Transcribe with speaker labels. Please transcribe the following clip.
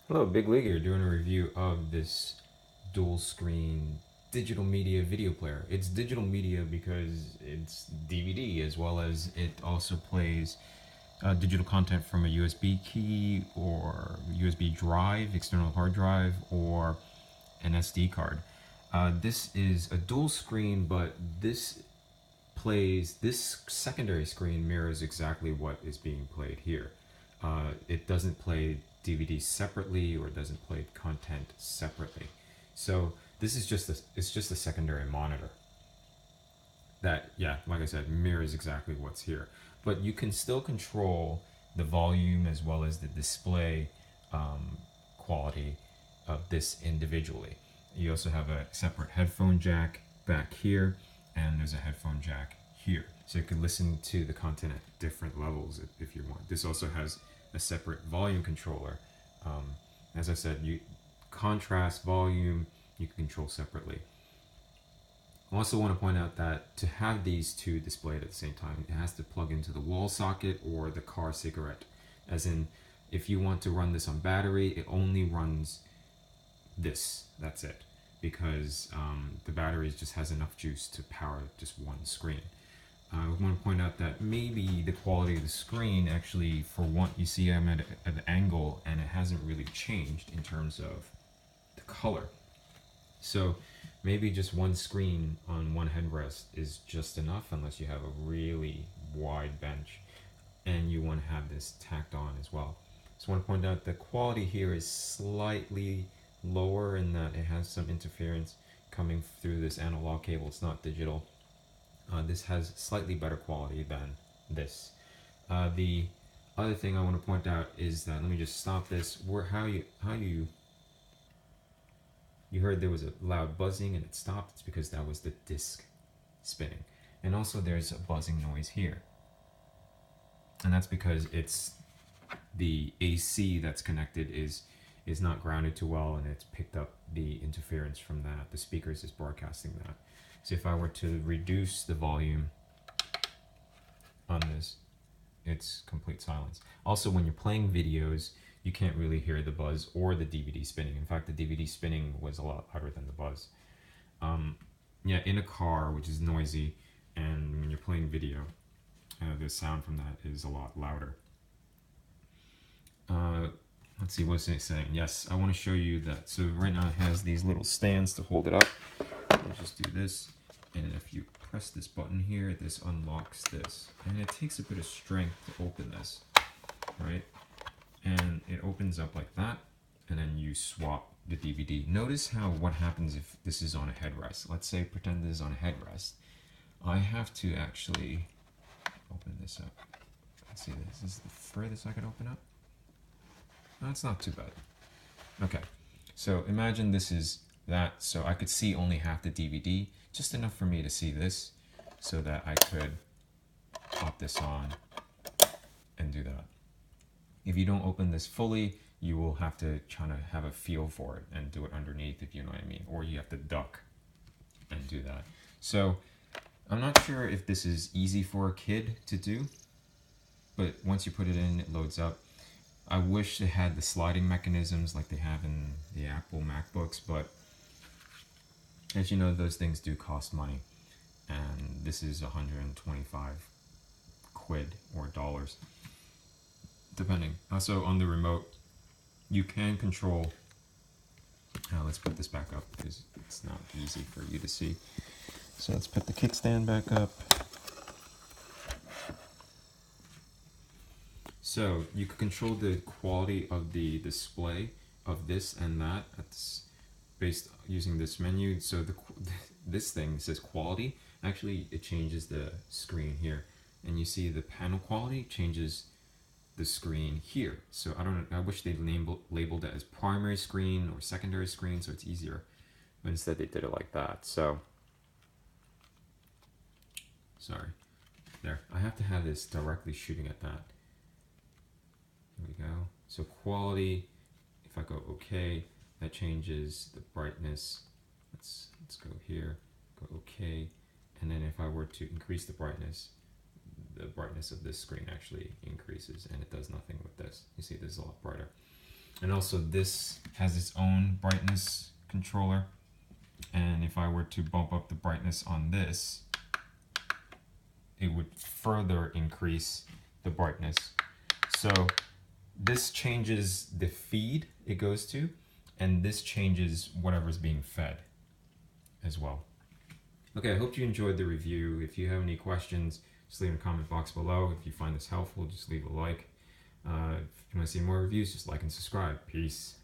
Speaker 1: Hello, Big League here, doing a review of this dual screen digital media video player. It's digital media because it's DVD, as well as it also plays digital content from a USB key or USB drive, external hard drive, or an SD card. This is a dual screen, but this secondary screen mirrors exactly what is being played here. It doesn't play DVDs separately, or it doesn't play content separately. So this is just a secondary monitor that, yeah, like I said, mirrors exactly what's here. But you can still control the volume as well as the display quality of this individually. You also have a separate headphone jack back here, and there's a headphone jack here. So you can listen to the content at different levels if you want. This also has a separate volume controller. As I said, contrast, volume, you can control separately. I also want to point out that to have these two displayed at the same time, it has to plug into the wall socket or the car cigarette. As in, if you want to run this on battery, it only runs this. That's it. Because the battery just has enough juice to power just one screen. I want to point out that maybe the quality of the screen, actually, for one, you see I'm at an angle and it hasn't really changed in terms of the color. So maybe just one screen on one headrest is just enough, unless you have a really wide bench and you want to have this tacked on as well. So I want to point out the quality here is slightly lower in that it has some interference coming through this analog cable. It's not digital. This has slightly better quality than this. The other thing I want to point out is that, let me just stop this. You heard there was a loud buzzing and it stopped. It's because that was the disc spinning. And also there's a buzzing noise here. And that's because it's the AC that's connected is not grounded too well, and it's picked up the interference from that. The speakers is broadcasting that. So if I were to reduce the volume on this, it's complete silence. Also, when you're playing videos, you can't really hear the buzz or the DVD spinning. In fact, the DVD spinning was a lot louder than the buzz. Yeah, in a car, which is noisy, and when you're playing video, the sound from that is a lot louder. Let's see, what's it saying? Yes, I want to show you that. So right now it has these little stands to hold it up. I'll just do this, and if you press this button here, this unlocks this. And it takes a bit of strength to open this, right? And it opens up like that, and then you swap the DVD. Notice what happens if this is on a headrest. Let's say, pretend this is on a headrest. I have to actually open this up. Let's see, this is the furthest I can open up. That's not too bad. Okay, so imagine this is that, so I could see only half the DVD, just enough for me to see this, so that I could pop this on and do that. If you don't open this fully, you will have to try to have a feel for it and do it underneath, if you know what I mean, or you have to duck and do that. So I'm not sure if this is easy for a kid to do, but once you put it in, it loads up. I wish it had the sliding mechanisms like they have in the Apple MacBooks, but as you know, those things do cost money, and this is 125 quid or dollars, depending. Also, on the remote, you can control. Let's put this back up because it's not easy for you to see. So let's put the kickstand back up. So you can control the quality of the display of this and that. That's based using this menu. So this thing says quality. Actually, it changes the screen here, and you see the panel quality changes the screen here. So I wish they labeled it as primary screen or secondary screen, so it's easier. But instead they did it like that. So sorry, there. I have to have this directly shooting at that. There we go. So quality, if I go OK, that changes the brightness. Let's go here, go OK. And then if I were to increase the brightness of this screen actually increases, and it does nothing with this. You see this is a lot brighter. And also this has its own brightness controller. And if I were to bump up the brightness on this, it would further increase the brightness. So this changes the feed it goes to, and this changes whatever's being fed as well. Okay, I hope you enjoyed the review. If you have any questions, just leave in the comment box below. If you find this helpful, just leave a like. If you want to see more reviews, just like and subscribe. Peace.